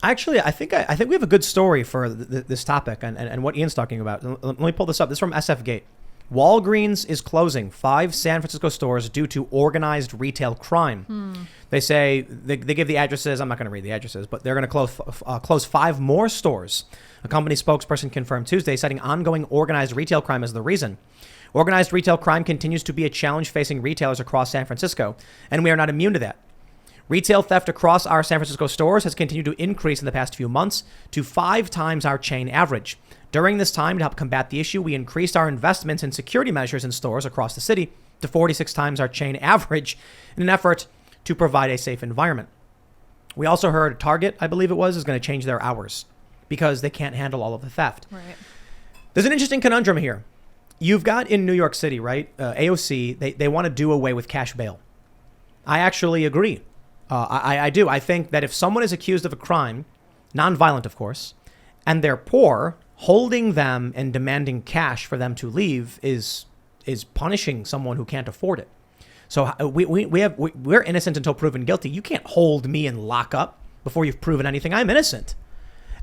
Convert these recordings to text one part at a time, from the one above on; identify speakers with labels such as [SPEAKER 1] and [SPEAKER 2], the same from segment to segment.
[SPEAKER 1] Actually, I think we have a good story for this topic and what Ian's talking about. Let me pull this up. This is from SF Gate. Walgreens is closing 5 San Francisco stores due to organized retail crime. They say they give the addresses. I'm not going to read the addresses, but they're going to close 5 more stores. A company spokesperson confirmed Tuesday, citing ongoing organized retail crime as the reason. Organized retail crime continues to be a challenge facing retailers across San Francisco, and we are not immune to that. Retail theft across our San Francisco stores has continued to increase in the past few months to 5 times our chain average. During this time, to help combat the issue, we increased our investments in security measures in stores across the city to 46 times our chain average in an effort to provide a safe environment. We also heard Target, I believe it was, is going to change their hours because they can't handle all of the theft.
[SPEAKER 2] Right.
[SPEAKER 1] There's an interesting conundrum here. You've got in New York City, right? AOC, they want to do away with cash bail. I actually agree. I do. I think that if someone is accused of a crime, nonviolent, of course, and they're poor, holding them and demanding cash for them to leave is punishing someone who can't afford it. So we're innocent until proven guilty. You can't hold me and lock up before you've proven anything. I'm innocent.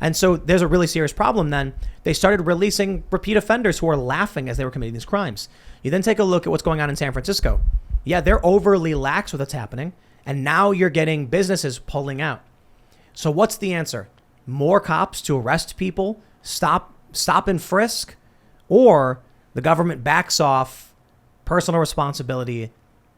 [SPEAKER 1] And so there's a really serious problem then. They started releasing repeat offenders who are laughing as they were committing these crimes. You then take a look at what's going on in San Francisco. Yeah, they're overly lax with what's happening. And now you're getting businesses pulling out. So what's the answer? More cops to arrest people, stop and frisk, or the government backs off, personal responsibility.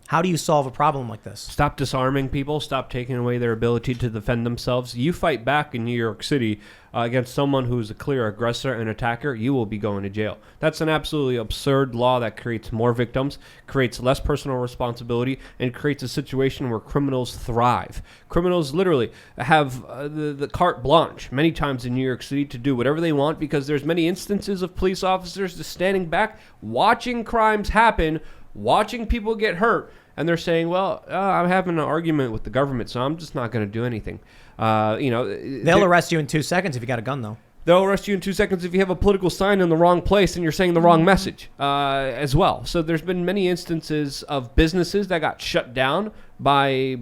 [SPEAKER 1] How do you solve a problem like this?
[SPEAKER 3] Stop disarming people. Stop taking away their ability to defend themselves. You fight back in New York City against someone who's a clear aggressor and attacker, you will be going to jail. That's an absolutely absurd law that creates more victims, creates less personal responsibility, and creates a situation where criminals thrive. Criminals literally have the carte blanche many times in New York City to do whatever they want because there's many instances of police officers just standing back, watching crimes happen, watching people get hurt, and they're saying, well, I'm having an argument with the government, so I'm just not going to do anything.
[SPEAKER 1] They'll arrest you in 2 seconds if you got a gun, though.
[SPEAKER 3] They'll arrest you in 2 seconds if you have a political sign in the wrong place and you're saying the wrong message as well. So there's been many instances of businesses that got shut down by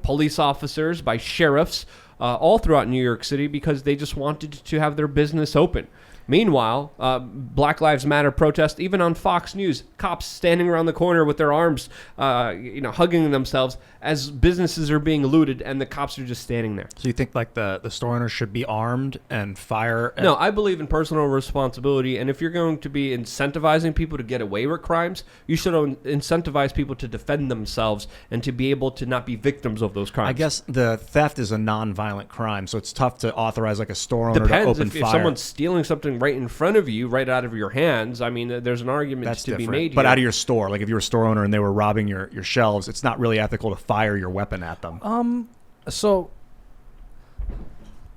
[SPEAKER 3] police officers, by sheriffs, all throughout New York City because they just wanted to have their business open. Meanwhile, Black Lives Matter protest, even on Fox News, cops standing around the corner with their arms, hugging themselves as businesses are being looted and the cops are just standing there.
[SPEAKER 4] So you think like the store owners should be armed and fire?
[SPEAKER 3] No, I believe in personal responsibility. And if you're going to be incentivizing people to get away with crimes, you should incentivize people to defend themselves and to be able to not be victims of those crimes.
[SPEAKER 4] I guess the theft is a non-violent crime, so it's tough to authorize like a store owner
[SPEAKER 3] Depends.
[SPEAKER 4] to open
[SPEAKER 3] If
[SPEAKER 4] fire.
[SPEAKER 3] someone's stealing something right in front of you, right out of your hands, I mean, there's an argument
[SPEAKER 4] That's
[SPEAKER 3] to
[SPEAKER 4] different.
[SPEAKER 3] be made
[SPEAKER 4] But
[SPEAKER 3] here.
[SPEAKER 4] out of your store, like if you were a store owner and they were robbing your shelves, it's not really ethical to fire your weapon at them.
[SPEAKER 5] So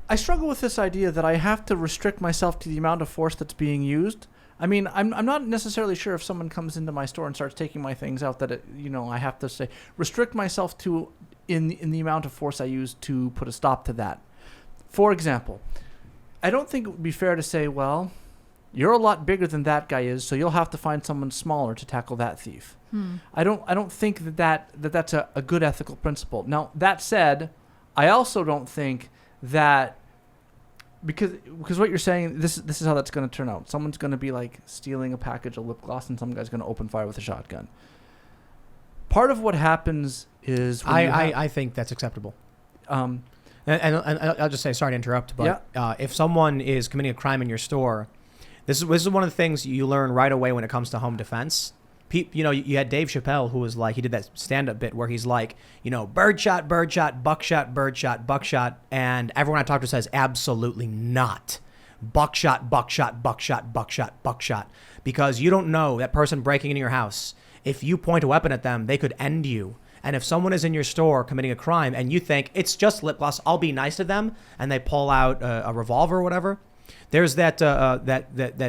[SPEAKER 5] I struggle with this idea that I have to restrict myself to the amount of force that's being used. I mean, I'm not necessarily sure if someone comes into my store and starts taking my things out that I have to say restrict myself to in the amount of force I use to put a stop to that. For example, I don't think it would be fair to say, well, you're a lot bigger than that guy is, so you'll have to find someone smaller to tackle that thief. I don't think that's a good ethical principle. Now, that said, I also don't think that because what you're saying, this is how that's going to turn out. Someone's going to be like stealing a package of lip gloss and some guy's going to open fire with a shotgun. Part of what happens is
[SPEAKER 1] I think that's acceptable. And I'll just say, sorry to interrupt, but if someone is committing a crime in your store, this is one of the things you learn right away when it comes to home defense. You had Dave Chappelle who was like, he did that stand-up bit where he's like, birdshot, buckshot, birdshot, buckshot. And everyone I talk to says, absolutely not. Buckshot, buckshot, buckshot, buckshot, buckshot. Because you don't know that person breaking into your house. If you point a weapon at them, they could end you. And if someone is in your store committing a crime and you think it's just lip gloss, I'll be nice to them, and they pull out a revolver or whatever. There's that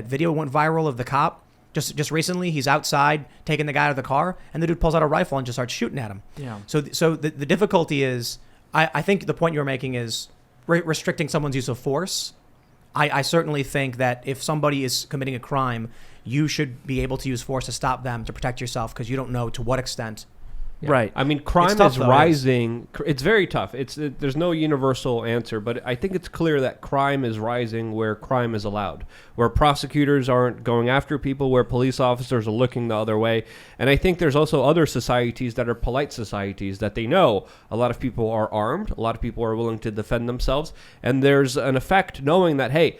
[SPEAKER 1] video went viral of the cop. Just recently, he's outside taking the guy out of the car, and the dude pulls out a rifle and just starts shooting at him. Yeah. So the difficulty is, I think the point you were making is restricting someone's use of force. I certainly think that if somebody is committing a crime, you should be able to use force to stop them, to protect yourself, because you don't know to what extent
[SPEAKER 5] Right.
[SPEAKER 3] I mean, crime
[SPEAKER 1] tough,
[SPEAKER 3] is
[SPEAKER 1] though,
[SPEAKER 3] rising. It's very tough. There's no universal answer, but I think it's clear that crime is rising where crime is allowed, where prosecutors aren't going after people, where police officers are looking the other way. And I think there's also other societies that are polite societies that they know a lot of people are armed, a lot of people are willing to defend themselves, and there's an effect knowing that, hey,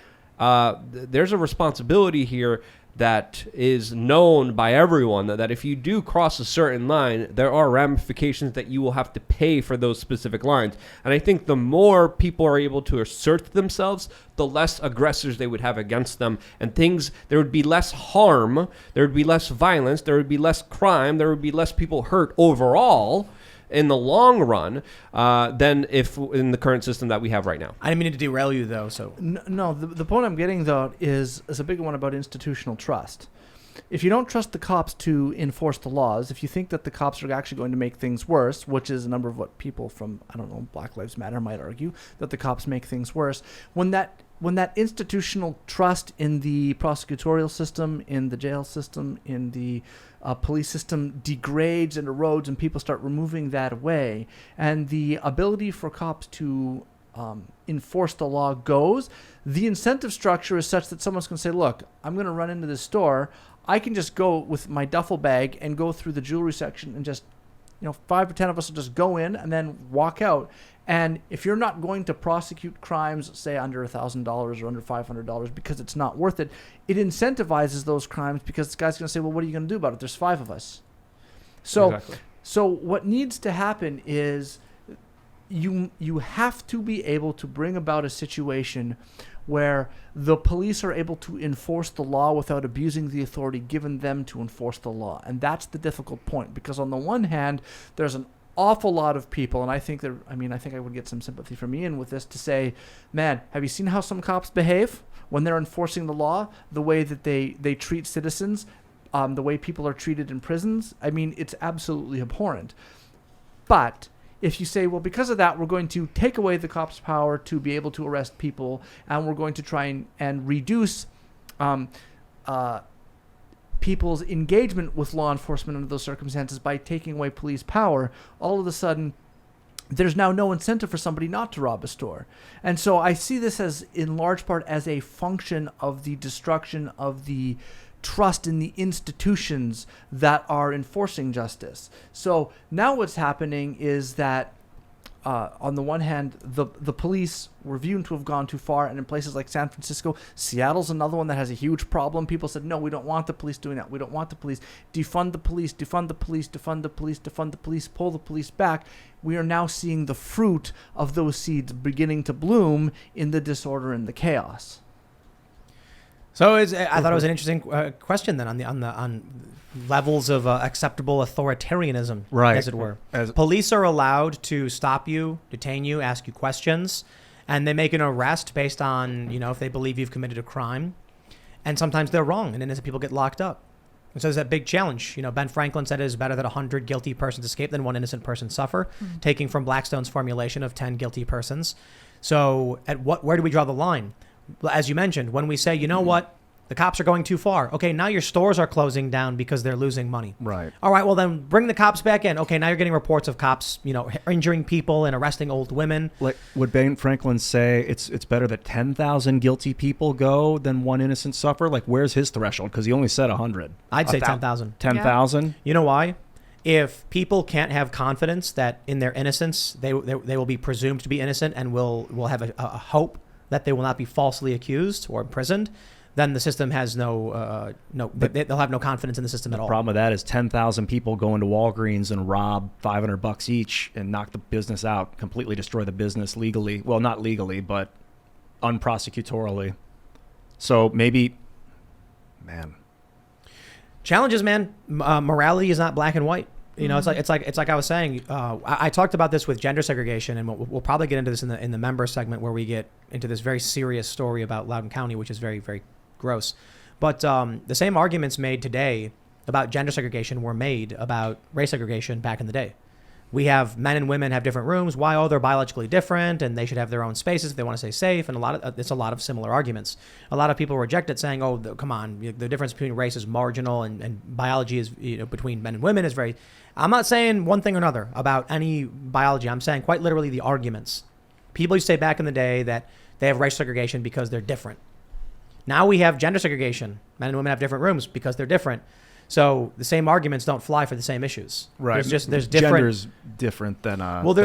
[SPEAKER 3] there's a responsibility here that is known by everyone, that if you do cross a certain line, there are ramifications that you will have to pay for those specific lines. And I think the more people are able to assert themselves, the less aggressors they would have against them, and there would be less harm, there would be less violence, there would be less crime, there would be less people hurt overall in the long run than if in the current system that we have right now.
[SPEAKER 1] I didn't mean to derail you, though. So
[SPEAKER 5] No, the point I'm getting, though, is a big one about institutional trust. If you don't trust the cops to enforce the laws, if you think that the cops are actually going to make things worse, which is a number of what people from, I don't know, Black Lives Matter might argue, that the cops make things worse, when that institutional trust in the prosecutorial system, in the jail system, in the police system degrades and erodes, and people start removing that away, and the ability for cops to enforce the law goes, the incentive structure is such that someone's going to say, look, I'm going to run into this store. I can just go with my duffel bag and go through the jewelry section and just, 5 or 10 of us will just go in and then walk out. And if you're not going to prosecute crimes, say under $1,000 or under $500 because it's not worth it, it incentivizes those crimes because this guy's going to say, well, what are you going to do about it? There's 5 of us. So what needs to happen is you have to be able to bring about a situation where the police are able to enforce the law without abusing the authority given them to enforce the law. And that's the difficult point, because on the one hand, there's an awful lot of people, and I think I would get some sympathy from Ian with this, to say, man, have you seen how some cops behave when they're enforcing the law, the way that they treat citizens, the way people are treated in prisons? I mean, it's absolutely abhorrent. But if you say, well, because of that, we're going to take away the cops' power to be able to arrest people, and we're going to try and reduce people's engagement with law enforcement under those circumstances by taking away police power, all of a sudden there's now no incentive for somebody not to rob a store. And so I see this as, in large part, as a function of the destruction of the trust in the institutions that are enforcing justice. So now what's happening is that on the one hand, the police were viewed to have gone too far, and in places like San Francisco, Seattle's another one that has a huge problem. People said, no, we don't want the police doing that. We don't want the police. Defund the police, defund the police, defund the police, defund the police, pull the police back. We are now seeing the fruit of those seeds beginning to bloom in the disorder and the chaos.
[SPEAKER 1] So I thought it was an interesting question then on levels of acceptable authoritarianism,
[SPEAKER 4] right,
[SPEAKER 1] as it were. Police are allowed to stop you, detain you, ask you questions, and they make an arrest based on, if they believe you've committed a crime. And sometimes they're wrong, and innocent people get locked up. And so there's that big challenge. Ben Franklin said it is better that 100 guilty persons escape than 1 innocent person suffer, taking from Blackstone's formulation of 10 guilty persons. So where do we draw the line? As you mentioned, when we say, you know what, the cops are going too far. Okay, now your stores are closing down because they're losing money.
[SPEAKER 4] Right.
[SPEAKER 1] All right, well then bring the cops back in. Okay, now you're getting reports of cops, injuring people and arresting old women.
[SPEAKER 4] Like, would Ben Franklin say it's better that 10,000 guilty people go than 1 innocent suffer? Like, where's his threshold? Because he only said 100.
[SPEAKER 1] I'd say 10,000.
[SPEAKER 4] 10,000?
[SPEAKER 1] Yeah. You know why? If people can't have confidence that in their innocence they will be presumed to be innocent and will have a hope that they will not be falsely accused or imprisoned, then the system has they'll have no confidence in the system at all.
[SPEAKER 4] The problem with that is 10,000 people go into Walgreens and rob $500 each and knock the business out, completely destroy the business legally. Well, not legally, but unprosecutorially. So maybe,
[SPEAKER 1] challenges, man. Morality is not black and white. It's like I was saying. I talked about this with gender segregation, and we'll probably get into this in the member segment where we get into this very serious story about Loudoun County, which is very, very gross. But the same arguments made today about gender segregation were made about race segregation back in the day. we have men and women have different rooms. Why? Oh, they're biologically different and they should have their own spaces if they want to stay safe. And it's a lot of similar arguments. A lot of people reject it saying, oh, come on, the difference between race is marginal and biology is, between men and women is very, I'm not saying one thing or another about any biology. I'm saying quite literally the arguments. People used to say back in the day that they have racial segregation because they're different. Now we have gender segregation. Men and women have different rooms because they're different. So the same arguments don't fly for the same issues.
[SPEAKER 4] Right.
[SPEAKER 1] There's different.
[SPEAKER 4] Gender's different than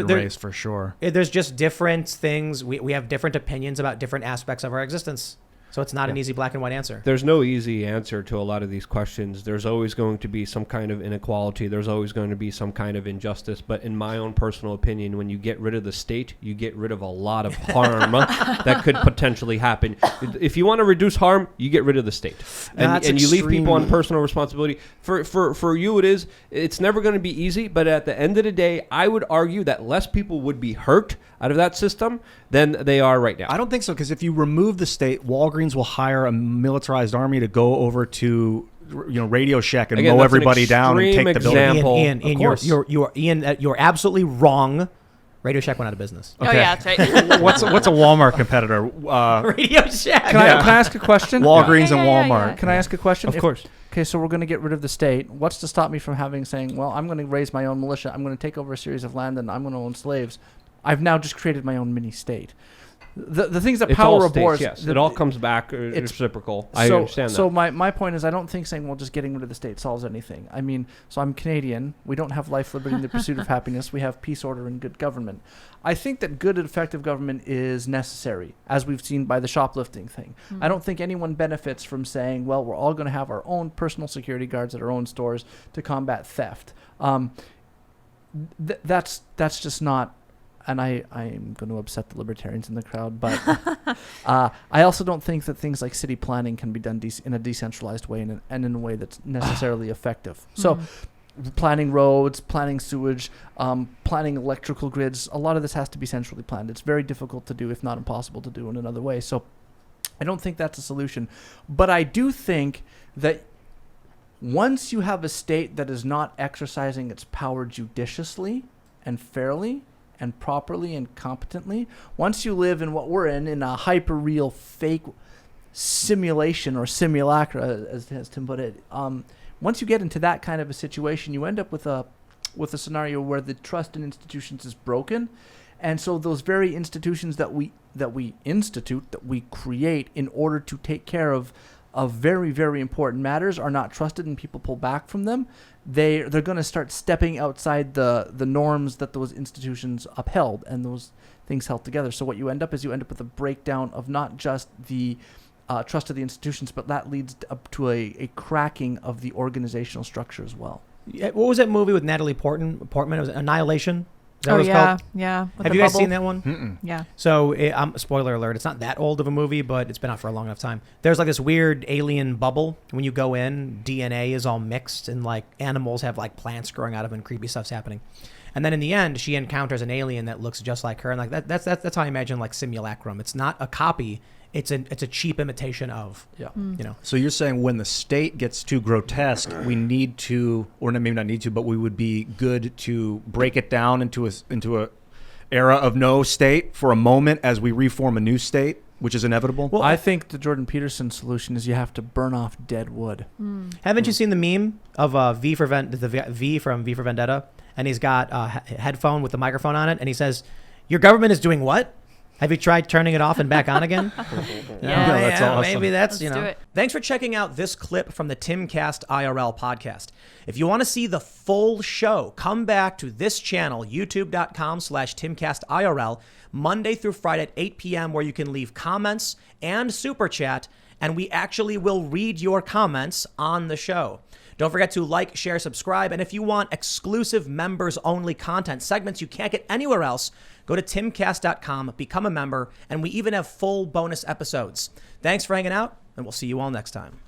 [SPEAKER 4] race for sure.
[SPEAKER 1] There's just different things. We have different opinions about different aspects of our existence. So it's not an easy black and white answer.
[SPEAKER 3] There's no easy answer to a lot of these questions. There's always going to be some kind of inequality. There's always going to be some kind of injustice. But in my own personal opinion, when you get rid of the state, you get rid of a lot of harm that could potentially happen. If you want to reduce harm, you get rid of the state. And you leave people on personal responsibility. For you, it's never going to be easy. But at the end of the day, I would argue that less people would be hurt out of that system than they are right now.
[SPEAKER 4] I don't think so, because if you remove the state, Walgreens will hire a militarized army to go over to Radio Shack and mow everybody down and take the building.
[SPEAKER 1] Ian, you're absolutely wrong. Radio Shack went out of business.
[SPEAKER 2] Okay. Oh yeah, that's right.
[SPEAKER 4] What's a Walmart competitor?
[SPEAKER 1] Radio Shack.
[SPEAKER 5] Can I ask a question?
[SPEAKER 4] Walgreens and Walmart.
[SPEAKER 5] Can I ask a question?
[SPEAKER 3] Of course.
[SPEAKER 5] Okay, so we're going to get rid of the state. What's to stop me from saying, well, I'm going to raise my own militia. I'm going to take over a series of land and I'm going to own slaves. I've now just created my own mini state. The things that power abhors.
[SPEAKER 3] Yes, it all comes back. It's reciprocal. I understand that.
[SPEAKER 5] So my point is, I don't think saying, well, just getting rid of the state solves anything. I mean, so I'm Canadian. We don't have life, liberty, and the pursuit of happiness. We have peace, order, and good government. I think that good and effective government is necessary, as we've seen by the shoplifting thing. I don't think anyone benefits from saying, well, we're all going to have our own personal security guards at our own stores to combat theft. That's just not. And I'm going to upset the libertarians in the crowd, but I also don't think that things like city planning can be done in a decentralized way and in a way that's necessarily effective. So planning roads, planning sewage, planning electrical grids, a lot of this has to be centrally planned. It's very difficult to do, if not impossible to do in another way. So I don't think that's a solution. But I do think that once you have a state that is not exercising its power judiciously and fairly, and properly and competently, once you live in what we're in a hyper-real fake simulation or simulacra, as Tim put it, once you get into that kind of a situation, you end up with a scenario where the trust in institutions is broken. And so those very institutions that we create in order to take care of very, very important matters are not trusted and people pull back from them. They're going to start stepping outside the norms that those institutions upheld and those things held together. So what you end up with a breakdown of not just the trust of the institutions, but that leads up to a cracking of the organizational structure as well.
[SPEAKER 1] What was that movie with Natalie Portman? It was Annihilation. Is that what it's called?
[SPEAKER 2] Yeah.
[SPEAKER 1] Have you guys seen that one?
[SPEAKER 4] Mm-mm.
[SPEAKER 2] Yeah.
[SPEAKER 1] So, spoiler alert, it's not that old of a movie, but it's been out for a long enough time. There's like this weird alien bubble. When you go in, DNA is all mixed and like animals have like plants growing out of it and creepy stuff's happening. And then in the end, she encounters an alien that looks just like her. And like that's how I imagine like Simulacrum. It's not a copy. It's a cheap imitation of. Yeah.
[SPEAKER 4] So you're saying when the state gets too grotesque, we need to, or maybe not need to, but we would be good to break it down into a era of no state for a moment as we reform a new state, which is inevitable.
[SPEAKER 5] Well, I think the Jordan Peterson solution is you have to burn off dead wood.
[SPEAKER 1] Haven't you seen the meme of V from V for Vendetta? And he's got a headphone with the microphone on it, and he says, "Your government is doing what? Have you tried turning it off and back on again?"
[SPEAKER 4] That's awesome.
[SPEAKER 1] Maybe that's,
[SPEAKER 2] Let's do it.
[SPEAKER 1] Thanks for checking out this clip from the Timcast IRL podcast. If you want to see the full show, come back to this channel, youtube.com/TimcastIRL, Monday through Friday at 8 p.m., where you can leave comments and super chat, and we actually will read your comments on the show. Don't forget to like, share, subscribe, and if you want exclusive members-only content, segments you can't get anywhere else, go to timcast.com, become a member, and we even have full bonus episodes. Thanks for hanging out, and we'll see you all next time.